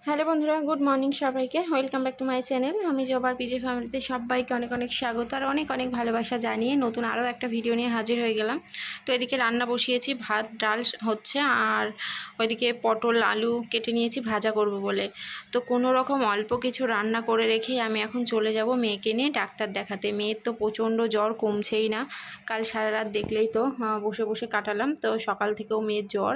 Hello বন্ধুরা, good morning সবাইকে। Welcome back to my channel. আমি জবার পিজি ফ্যামিলিতে সবাইকে অনেক অনেক স্বাগত আর অনেক অনেক ভালোবাসা জানিয়ে নতুন আরও একটা ভিডিও নিয়ে হাজির হয়ে গেলাম। তো এদিকে রান্না বসিয়েছি, ভাত ডাল হচ্ছে, আর ওইদিকে পটল আলু কেটে নিয়েছি ভাজা করব বলে। তো কোনো রকম অল্প কিছু রান্না করে রেখেই আমি এখন চলে যাব মেয়েকে নিয়ে ডাক্তার দেখাতে। মেয়ের তো প্রচণ্ড জ্বর, কমছেই না। কাল সারা রাত দেখলেই তো বসে বসে কাটালাম। তো সকাল থেকেও মেয়ের জ্বর,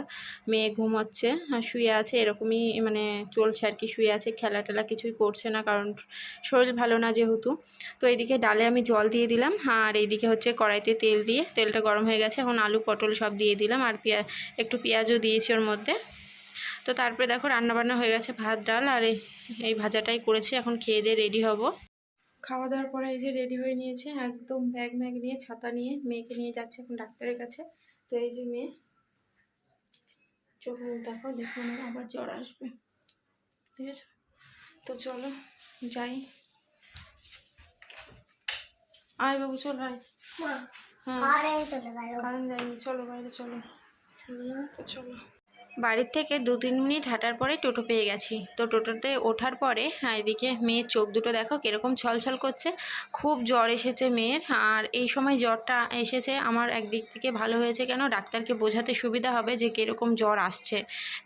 মেয়ে ঘুমোচ্ছে, শুয়ে আছে, এরকমই মানে চলছে আর কি। শুয়ে আছে, খেলা টেলা কিছুই করছে না, কারণ শরীর ভালো না যেহেতু। তো এইদিকে ডালে আমি জল দিয়ে দিলাম, আর এইদিকে হচ্ছে কড়াইতে তেল দিয়ে, তেলটা গরম হয়ে গেছে, এখন আলু পটল সব দিয়ে দিলাম, আর একটু পেঁয়াজও দিয়েছি ওর মধ্যে। তো তারপরে দেখো রান্নাবান্না হয়ে গেছে, ভাত ডাল আর এই ভাজাটাই করেছি। এখন খেয়ে দিয়ে রেডি হব। খাওয়া দাওয়ার পরে এই যে রেডি হয়ে নিয়েছে, একদম ব্যাগ ম্যাগ নিয়ে, ছাতা নিয়ে মেয়েকে নিয়ে যাচ্ছে এখন ডাক্তারের কাছে। তো এই যে মেয়ে, চোখ দেখো, দেখুন আবার জ্বর আসবে, ঠিক আছে? তো চলো যাই। আয় বাবু, চল আয়। হ্যাঁ, কারেন্ট যায়নি, চলো বাইরে চলো। তো চলো। বাড়ির থেকে 2-3 মিনিট হাঁটার পরে টোটো পেয়ে গেছি। তো টোটোতে ওঠার পরে এদিকে মেয়ের চোখ দুটো দেখো কীরকম ছলছল করছে, খুব জ্বর এসেছে মেয়ের। আর এই সময় জ্বরটা এসেছে আমার একদিক থেকে ভালো হয়েছে, কেন ডাক্তারকে বোঝাতে সুবিধা হবে যে কীরকম জ্বর আসছে।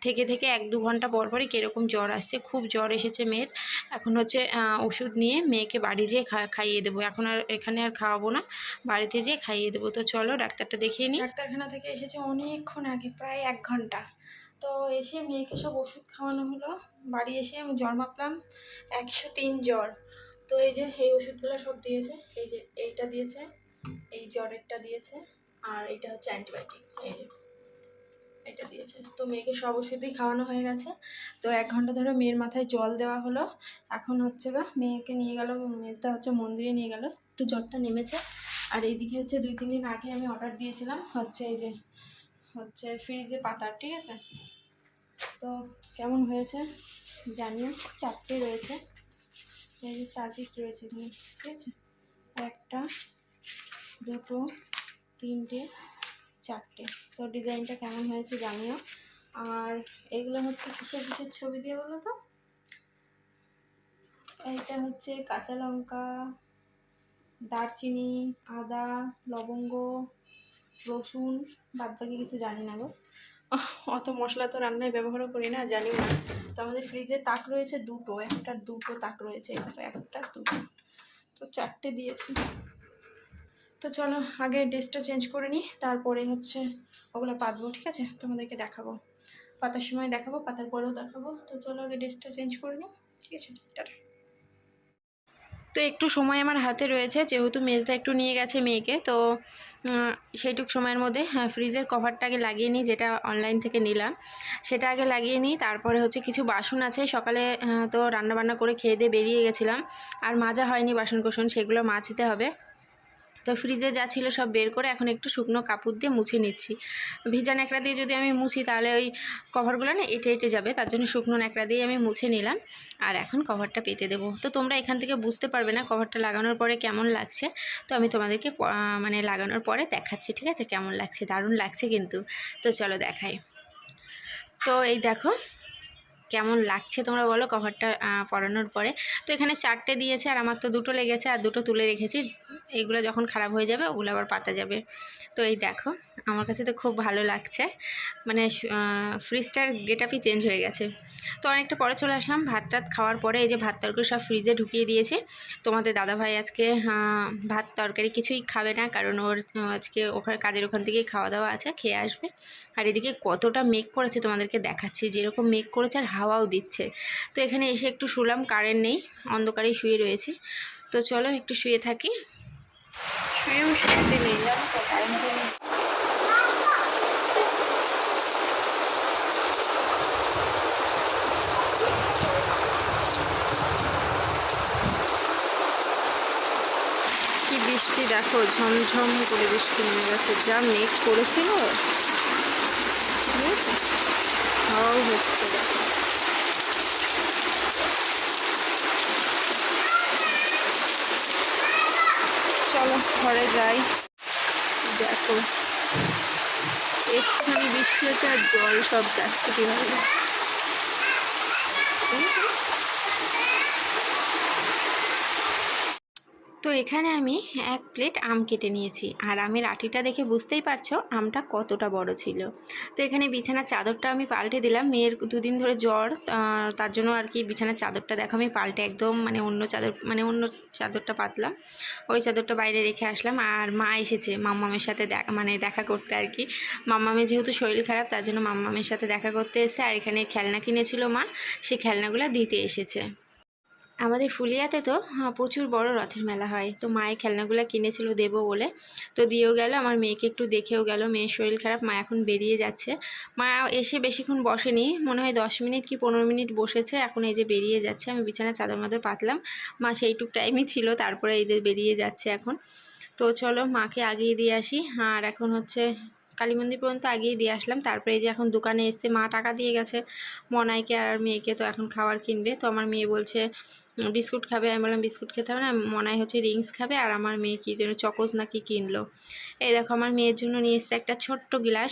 থেকে 1-2 ঘন্টা পর পরই কীরকম জ্বর আসছে, খুব জ্বর এসেছে মেয়ের। এখন হচ্ছে ওষুধ নিয়ে মেয়েকে বাড়ি যেয়ে খাইয়ে দেবো। এখন আর এখানে আর খাওয়াবো না, বাড়িতে যেয়ে খাইয়ে দেবো। তো চলো ডাক্তারটা দেখিয়ে নিই। ডাক্তারখানা থেকে এসেছে অনেকক্ষণ আগে, প্রায় 1 ঘন্টা। তো এসে মেয়েকে সব ওষুধ খাওয়ানো হলো। বাড়ি এসে আমি জ্বর মাপলাম, 103 জ্বর। তো এই যে এই ওষুধগুলো সব দিয়েছে, এই যে এইটা দিয়েছে, এই জ্বরেরটা দিয়েছে, আর এইটা হচ্ছে অ্যান্টিবায়োটিক, এই যে এটা দিয়েছে। তো মেয়েকে সব ওষুধই খাওয়ানো হয়ে গেছে। তো 1 ঘন্টা ধরে মেয়ের মাথায় জল দেওয়া হলো। এখন হচ্ছে মেয়েকে নিয়ে গেল, মেজদা হচ্ছে মন্দিরে নিয়ে গেল, একটু জ্বরটা নেমেছে। আর এইদিকে হচ্ছে 2-3 দিন আগে আমি অর্ডার দিয়েছিলাম হচ্ছে এই যে হচ্ছে ফ্রিজে পাতার, ঠিক আছে? তো কেমন হয়েছে জানিও। 4টে রয়েছে, এই যে 4 পিস রয়েছে এখানে, ঠিক আছে? 1টা 2টো 3টে 4টে। তো ডিজাইনটা কেমন হয়েছে জানিও। আর এইগুলো হচ্ছে কিসের কিসের ছবি দিয়ে বলো তো? এইটা হচ্ছে কাঁচা লঙ্কা, দারচিনি, আদা, লবঙ্গ, রসুন, বাদ বাকি কিছু জানি না গো। অত মশলা তো রান্নায় ব্যবহারও করি না, জানি না। তো আমাদের ফ্রিজে তাক রয়েছে 2টো, 2টো তাক রয়েছে, একটা 2টো, তো 4টে দিয়েছি। তো চলো আগে ড্রেসটা চেঞ্জ করে নিই, তারপরে হচ্ছে ওগুলো পাতবো, ঠিক আছে? তোমাদেরকে দেখাবো, পাতার সময় দেখাবো, পাতার পরেও দেখাবো। তো চলো আগে ড্রেসটা চেঞ্জ করে নিই, ঠিক আছে? টাটা। তো একটু সময় আমার হাতে রয়েছে, যেহেতু মেজদা একটু নিয়ে গেছে মেয়েকে। তো সেইটুক সময়ের মধ্যে ফ্রিজের কভারটা আগে লাগিয়ে নিই, যেটা অনলাইন থেকে নিলাম, সেটা আগে লাগিয়ে নিই। তারপরে হচ্ছে কিছু বাসন আছে, সকালে তো রান্নাবান্না করে খেয়ে দিয়ে বেরিয়ে গেছিলাম, আর মাজা হয়নি বাসন কোসন, সেগুলো মাজতে হবে। তো ফ্রিজে যা ছিল সব বের করে এখন একটু শুকনো কাপড় দিয়ে মুছে নিচ্ছি। ভিজা ন্যাকড়া দিয়ে যদি আমি মুছি তাহলে ওই কভারগুলো না এঁটে যাবে, তার জন্য শুকনো ন্যাকড়া দিয়ে আমি মুছে নিলাম। আর এখন কভারটা পেতে দেবো। তো তোমরা এখান থেকে বুঝতে পারবে না কভারটা লাগানোর পরে কেমন লাগছে। তো আমি তোমাদেরকে মানে লাগানোর পরে দেখাচ্ছি, ঠিক আছে? কেমন লাগছে, দারুণ লাগছে কিন্তু। তো চলো দেখাই। তো এই দেখো কেমন লাগছে তোমরা বলো কভারটা পরানোর পরে। তো এখানে 4টে দিয়েছে, আর আমার তো 2টো লেগেছে, আর 2টো তুলে রেখেছি। এইগুলো যখন খারাপ হয়ে যাবে ওগুলো আবার পাতা যাবে। তো এই দেখো আমার কাছে তো খুব ভালো লাগছে, মানে ফ্রিজটার গেটআপই চেঞ্জ হয়ে গেছে। তো অনেকটা পরে চলে আসলাম ভাত টাত খাওয়ার পরে। এই যে ভাত তরকারি সব ফ্রিজে ঢুকিয়ে দিয়েছে। তোমাদের দাদাভাই আজকে ভাত তরকারি কিছুই খাবে না, কারণ ওর আজকে ওখানে কাজের ওখান থেকেই খাওয়া দাওয়া আছে, খেয়ে আসবে। আর এদিকে কতটা মেঘ করেছে তোমাদেরকে দেখাচ্ছি, যেরকম মেঘ করেছে আর হাওয়াও দিচ্ছে। তো এখানে এসে একটু শুলাম, কারেন্ট নেই, অন্ধকারেই শুয়ে রয়েছে। তো চলো একটু শুয়ে থাকি। শুয়েও শুনতে নেই, জানো তো, কারেন্ট নেই। কি বৃষ্টি দেখো, ঝমঝম করে বৃষ্টি নেমে গেছে, যা মেঘ করেছিল, হাওয়াও হচ্ছে দেখো। চলো ঘরে যাই। দেখো একটুখানি বৃষ্টি হচ্ছে আর জল সব যাচ্ছে কীভাবে। তো এখানে আমি 1 প্লেট আম কেটে নিয়েছি, আর আমের আটিটা দেখে বুঝতেই পারছো আমটা কতটা বড় ছিল। তো এখানে বিছানার চাদরটা আমি পাল্টে দিলাম, মেয়ের 2 দিন ধরে জ্বর, তার জন্য আর কি বিছানার চাদরটা দেখো আমি পাল্টে একদম অন্য চাদরটা পাতলাম, ওই চাদরটা বাইরে রেখে আসলাম। আর মা এসেছে মাম্মামের সাথে দেখা করতে আর কি। মাম্মামের যেহেতু শরীর খারাপ তার জন্য মাম্মামের সাথে দেখা করতে এসেছে, আর এখানে খেলনা কিনেছিল মা, সেই খেলনাগুলো দিতে এসেছে। আমাদের ফুলিয়াতে তো প্রচুর বড় রথের মেলা হয়, তো মায়ের খেলনাগুলো কিনেছিল দেবো বলে, তো দিয়েও গেল। আমার মেয়েকে একটু দেখেও গেল, মেয়ের শরীর খারাপ, মা এখন বেরিয়ে যাচ্ছে। মা এসে বেশিক্ষণ বসেনি, মনে হয় 10 মিনিট কি 15 মিনিট বসেছে, এখন এই যে বেরিয়ে যাচ্ছে। আমি বিছানায় চাদর মাদর পাতলাম, মা সেইটুক টাইমই ছিল, তারপরে এদের বেরিয়ে যাচ্ছে এখন। তো চলো মাকে আগিয়ে দিয়ে আসি। আর এখন হচ্ছে কালী মন্দির পর্যন্ত আগিয়ে দিয়ে আসলাম, তারপরে এই যে এখন দোকানে এসে মা টাকা দিয়ে গেছে মনাইকে আর মেয়েকে, তো এখন খাবার কিনবে। তো আমার মেয়ে বলছে বিস্কুট খাবে, আমি বললাম বিস্কুট খেতে হবে না, মনাই হচ্ছে রিংস খাবে, আর আমার মেয়ে কি যেন চকোস নাকি কিনলো। এই দেখো আমার মেয়ের জন্য নিয়ে এসছে একটা ছোট্ট গিলাস,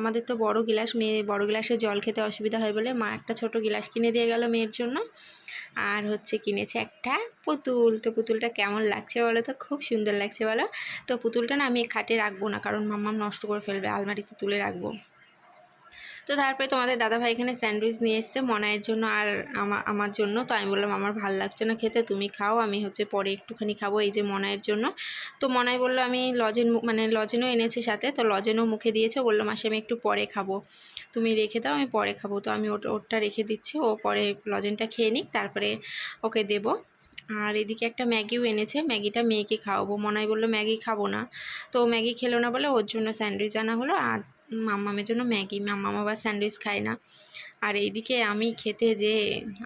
আমাদের তো বড় গিলাস, মেয়ে বড় গ্লাসে জল খেতে অসুবিধা হয় বলে মা একটা ছোট গিলাস কিনে দিয়ে গেল মেয়ের জন্য। আর হচ্ছে কিনেছে একটা পুতুল, তো পুতুলটা কেমন লাগছে বলো তো, খুব সুন্দর লাগছে বলো। তো পুতুলটা না আমি খাটে রাখবো না, কারণ মাম্মাম নষ্ট করে ফেলবে, আলমারিতে তুলে রাখবো। তো তারপরে তোমাদের দাদাভাই এখানে স্যান্ডউইচ নিয়ে এসছে মনায়ের জন্য আর আমার জন্য। তো আমি বললাম আমার ভালো লাগছে না খেতে, তুমি খাও, আমি হচ্ছে পরে একটুখানি খাবো এই যে মনায়ের জন্য। তো মনাই বললো আমি লজেনও এনেছি সাথে, তো লজেনও মুখে দিয়েছে, বললো মাসি আমি একটু পরে খাবো, তুমি রেখে দাও আমি পরে খাবো। তো আমি ওটা রেখে দিচ্ছি, ও পরে লজেনটা খেয়ে নিক, তারপরে ওকে দেবো। আর এদিকে একটা ম্যাগিও এনেছে, ম্যাগিটা মেয়েকে খাওয়াবো। মনাই বললো ম্যাগি খাবো না, তো ম্যাগি খেলো না বলে ওর জন্য স্যান্ডউইচ আনা হলো, আর মাম্মামের জন্য ম্যাগি, মাম্মাম আবার স্যান্ডউইচ খায় না। আর এইদিকে আমি খেতে যে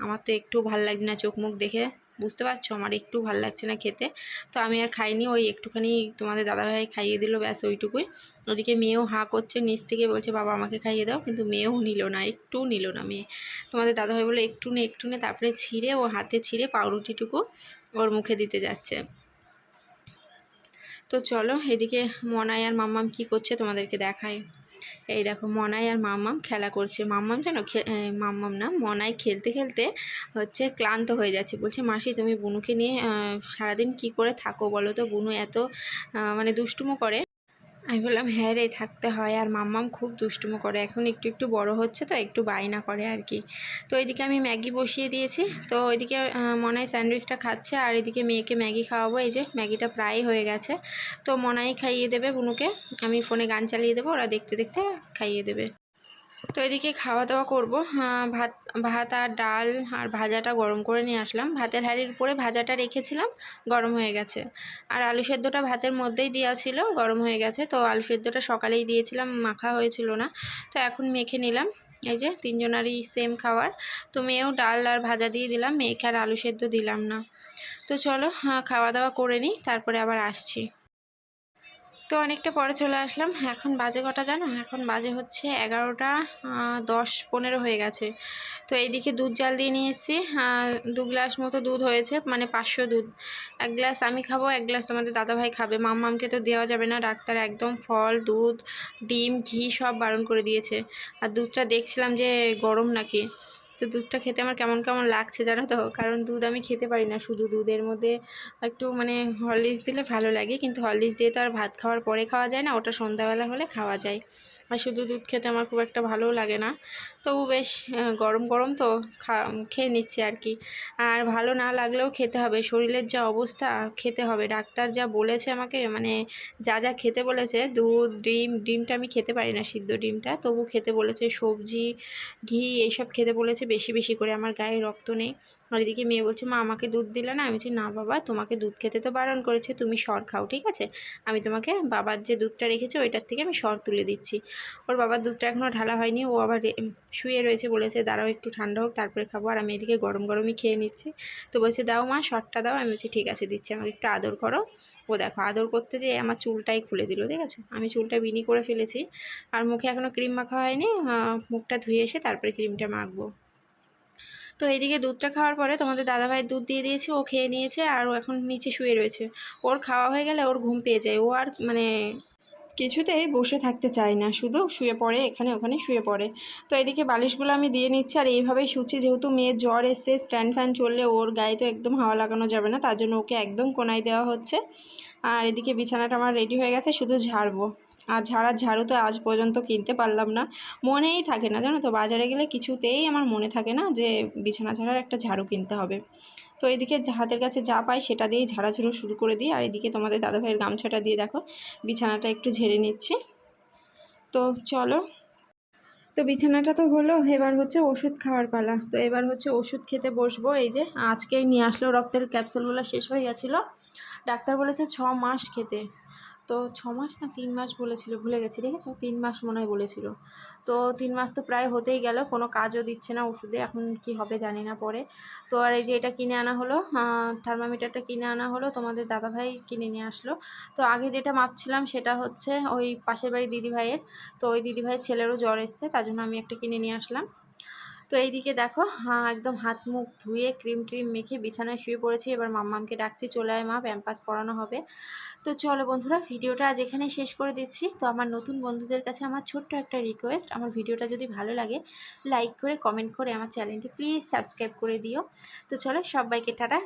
আমার তো একটু ভাল লাগছে না, চোখ মুখ দেখে বুঝতে পারছো আমার একটু ভাল লাগছে না খেতে। তো আমি আর খাইনি, ওই একটুখানি তোমাদের দাদাভাই খাইয়ে দিল, ব্যাস ওইটুকুই। ওদিকে মেয়েও হাঁ করছে নিচ থেকে, বলছে বাবা আমাকে খাইয়ে দাও, কিন্তু মেয়েও নিল না, একটুও নিল না মেয়ে। তোমাদের দাদাভাই বলে একটু নে, তারপরে ছিঁড়ে ও হাতে ছিঁড়ে পাউরুটিটুকু ওর মুখে দিতে যাচ্ছে। তো চলো এদিকে মনাই আর মাম্মাম কি করছে তোমাদেরকে দেখায়। এই দেখো মনাই আর মাম্মাম খেলা করছে। মাম্মাম জানো মাম্মাম না, মনাই খেলতে খেলতে হচ্ছে ক্লান্ত হয়ে যাচ্ছে, বলছে মাসি তুমি বুনুকে নিয়ে সারাদিন কি করে থাকো বলো তো, বুনু এত দুষ্টুমো করে। আমি বললাম হ্যাঁ রে থাকতে হয়, আর মাম্মাম খুব দুষ্টুমো করে, এখন একটু একটু বড় হচ্ছে তো একটু বায়না করে আর কি। তো এদিকে আমি ম্যাগি বসিয়ে দিয়েছি, তো ওইদিকে মনাই স্যান্ডউইচটা খাচ্ছে, আর এদিকে মেয়েকে ম্যাগি খাওয়াবো। এই যে ম্যাগিটা প্রায় হয়ে গেছে, তো মনাই খাইয়ে দেবে বুনুকে, আমি ফোনে গান চালিয়ে দেবো, ওরা দেখতে দেখতে খাইয়ে দেবে। তো এদিকে খাওয়া দাওয়া করবো, ভাত ভাত আর ডাল আর ভাজাটা গরম করে নিয়ে আসলাম, ভাতের হাঁড়ির উপরে ভাজাটা রেখেছিলাম, গরম হয়ে গেছে। আর আলু সেদ্ধটা ভাতের মধ্যেই দেওয়া ছিল, গরম হয়ে গেছে। তো আলু সেদ্ধটা সকালেই দিয়েছিলাম, মাখা হয়েছিল না, তো এখন মেখে নিলাম। এই যে তিনজনারই সেম খাবার, তো মেয়েও ডাল আর ভাজা দিয়ে দিলাম, মেয়েকে আর আলু সেদ্ধ দিলাম না। তো চলো খাওয়া দাওয়া করে নিই, তারপরে আবার আসছি। তো অনেকটা পরে চলে আসলাম, এখন বাজে কটা জানো, এখন বাজে হচ্ছে 11টা 10-15 হয়ে গেছে। তো এইদিকে দুধ জাল দিয়ে নিয়ে এসেছি, 2 গ্লাস মতো দুধ হয়েছে, 500 দুধ। 1 গ্লাস আমি খাবো, 1 গ্লাস আমাদের দাদাভাই খাবে, মাম্মামকে তো দেওয়া যাবে না, ডাক্তার একদম ফল দুধ ডিম ঘি সব বারণ করে দিয়েছে। আর দুধটা দেখছিলাম যে গরম নাকি, তো দুধটা খেতে আমার কেমন কেমন লাগছে জানো তো, কারণ দুধ আমি খেতে পারি না, শুধু দুধের মধ্যে একটু হরলিক্স দিলে ভালো লাগে, কিন্তু হরলিক্স দিয়ে তো আর ভাত খাওয়ার পরে খাওয়া যায় না, ওটা সন্ধ্যাবেলা হলে খাওয়া যায়। আর শুধু দুধ খেতে আমার খুব একটা ভালোও লাগে না, তবু বেশ গরম গরম তো খেয়ে নিচ্ছি আর কি। আর ভালো না লাগলেও খেতে হবে, শরীরের যা অবস্থা খেতে হবে, ডাক্তার যা বলেছে আমাকে, যা যা খেতে বলেছে, দুধ ডিমটা আমি খেতে পারি না, সিদ্ধ ডিমটা, তবু খেতে বলেছে, সবজি ঘি এইসব খেতে বলেছে বেশি বেশি করে, আমার গায়ে রক্ত নেই। আর এদিকে মেয়ে বলছে মা আমাকে দুধ দিলে না, আমি বলছি না বাবা তোমাকে দুধ খেতে তো বারণ করেছে, তুমি সর খাও ঠিক আছে, আমি তোমাকে বাবার যে দুধটা রেখেছে ওইটার থেকে আমি সর তুলে দিচ্ছি। ওর বাবার দুধটা এখনও ঢালা হয়নি, ও আবার শুয়ে রয়েছে, বলেছে দাঁড়াও একটু ঠান্ডা হোক তারপরে খাবো, আর আমি এদিকে গরম গরমই খেয়ে নিচ্ছি। তো বলছে দাও মা সরটা দাও, আমি বলছি ঠিক আছে দিচ্ছি, আমাকে একটু আদর করো। ও দেখো আদর করতে যেয়ে আমার চুলটাই খুলে দিল, দেখেছো আমি চুলটা বিনি করে ফেলেছি, আর মুখে এখনও ক্রিম মাখা হয়নি, মুখটা ধুয়ে এসে তারপরে ক্রিমটা মাখবো। তো এইদিকে দুধটা খাওয়ার পরে তোমাদের দাদাভাই দুধ দিয়ে দিয়েছে, ও খেয়ে নিয়েছে, আর ও এখন নিচে শুয়ে রয়েছে। ওর খাওয়া হয়ে গেলে ওর ঘুম পেয়ে যায়, ও আর কিছুতেই বসে থাকতে চায় না, শুধু শুয়ে পড়ে, এখানে ওখানে শুয়ে পড়ে। তো এদিকে বালিশগুলো আমি দিয়ে নিচ্ছি, আর এইভাবেই শুচ্ছি, যেহেতু মেয়ের জ্বর এসছে, স্ট্যান্ড ফ্যান চললে ওর গায়ে তো একদম হাওয়া লাগানো যাবে না, তার জন্য ওকে একদম কোনায় দেওয়া হচ্ছে। আর এদিকে বিছানাটা আমার রেডি হয়ে গেছে, শুধু ঝাড়বো। আর ঝাড়ু তো আজ পর্যন্ত কিনতে পারলাম না, মনেই থাকে না জানো তো, বাজারে গেলে কিছুতেই আমার মনে থাকে না যে বিছানা ঝাড়ার একটা ঝাড়ু কিনতে হবে। তো এদিকে হাতের কাছে যা পাই সেটা দিয়েই ঝাড়াঝুড়ো শুরু করে দিই। আর এদিকে তোমাদের দাদাভাইয়ের গামছাটা দিয়ে দেখো বিছানাটা একটু ঝেড়ে নিচ্ছি। তো চলো, তো বিছানাটা তো হলো, এবার হচ্ছে ওষুধ খাওয়ার পালা। তো এবার হচ্ছে ওষুধ খেতে বসবো। এই যে আজকেই নিয়ে আসলো, রক্তের ক্যাপসুলগুলো শেষ হয়ে গেছিলো, ডাক্তার বলেছে 6 মাস খেতে। তো 6 মাস না 3 মাস বলেছিল, ভুলে গেছি, দেখেছো 3 মাস মনে হয় বলেছিল। তো 3 মাস তো প্রায় হতেই গেল, কোনো কাজও দিচ্ছে না ওষুধে, এখন কি হবে জানি না পরে। তো আর এই যে এটা কিনে আনা হলো, থার্মোমিটারটা কিনে আনা হলো, তোমাদের দাদাভাই কিনে নিয়ে আসলো। তো আগে যেটা মাপছিলাম সেটা হচ্ছে ওই পাশের বাড়ি দিদিভাইয়ের, তো ওই দিদিভাইয়ের ছেলেরও জ্বর এসছে, তার জন্য আমি একটা কিনে নিয়ে আসলাম। তো এইদিকে দেখো একদম হাত মুখ ধুয়ে ক্রিম ট্রিম মেখে বিছানায় শুয়ে পড়েছি। এবার মাম্মামকে ডাকছি, চলে আয় মা, প্যাম্পাস পরানো হবে। তো চলো বন্ধুরা, ভিডিওটা আজ এখানে শেষ করে দিচ্ছি। তো আমার নতুন বন্ধুদের কাছে আমার ছোট্ট একটা রিকোয়েস্ট, আমার ভিডিওটা যদি ভালো লাগে লাইক করে কমেন্ট করে আমার চ্যানেলটি প্লিজ সাবস্ক্রাইব করে দিও। তো চলো, সবাইকে টাটা।